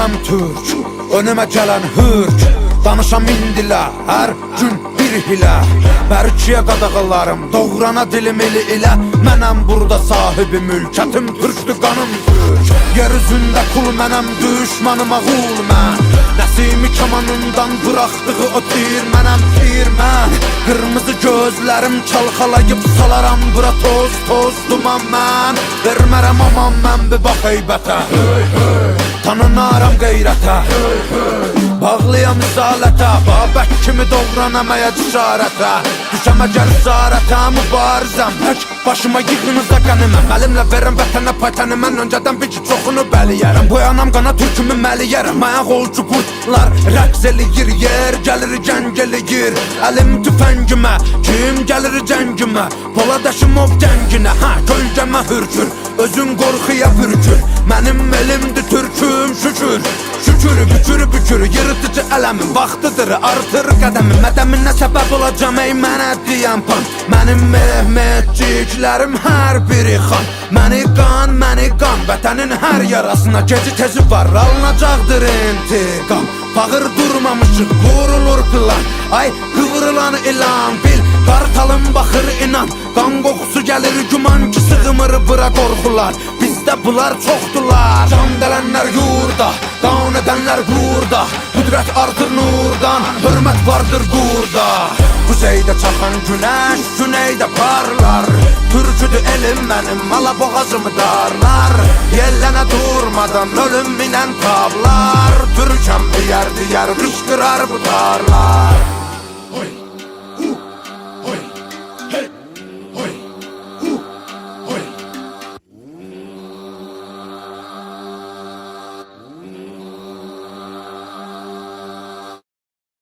mənəm türk, önümə gələn hürk. Danışam indilə, hər gün bir hilə. Bərkiyə qadağalarım, doğrana dilim ili ilə. Mənəm burada sahibi mülkətim, türkdür qanım türk. Yer üzündə kul mənəm, düşmanıma qul mən. Nəsimi kamanından bıraxdığı o tir mənəm, tir mən. Qırmızı gözlərim çalxalayıb salaram bura toz, toz duman mən. Vermərəm aman mən bir bax heybətə, tanınaram qeyrətə, bağlıyam misalətə, babək kimi doğranamaya cəsarətə. Düşəm əgər zarətə, mübarizəm tək başıma yığınıza qəniməm. Əlimlə verəm vətənə paytəni, mən öncədən bir ki çoxunu bəliyərəm. Boyanam qana türkümü məliyərəm, ayaq olcu qurtlar rəqs eləyir, yer gəlir gəng eləyir. Əlim tüfəngimə, kim gəlir cəngimə, Poladaşımov gənginə, hə kölgəmə hürkür, özün qorxuya bürkür. Mənim elimdir türküm şükür, şükür bükür bükür, yırtıcı ələmin vaxtıdır, artır qədəmi. Mədəminə səbəb olacam ey mənə deyən pan. Mənim Mehmetciklərim hər biri xan. Məni qan, vətənin hər yarasına geci tezi var, alınacaqdır intiqam. Bağır durmamışıq, qurulur plan, ay qıvrılan ilan bil. Qartalım baxır inan, qan qoxusu gəlir güman ki sığmır bura qorxular. Bizdə bunlar çoxdular, can dələnlər yurda, qan edənlər burada. Qüdrət artır nurdan, hörmət vardır burada. Kuzeydə çaxan günəş, güneydə parlar. Türküdür elim mənim, alaboğazımı darlar. Yellənə durmadan ölüm minən tablar. Türkəm bir yer qışqırar bu darlar.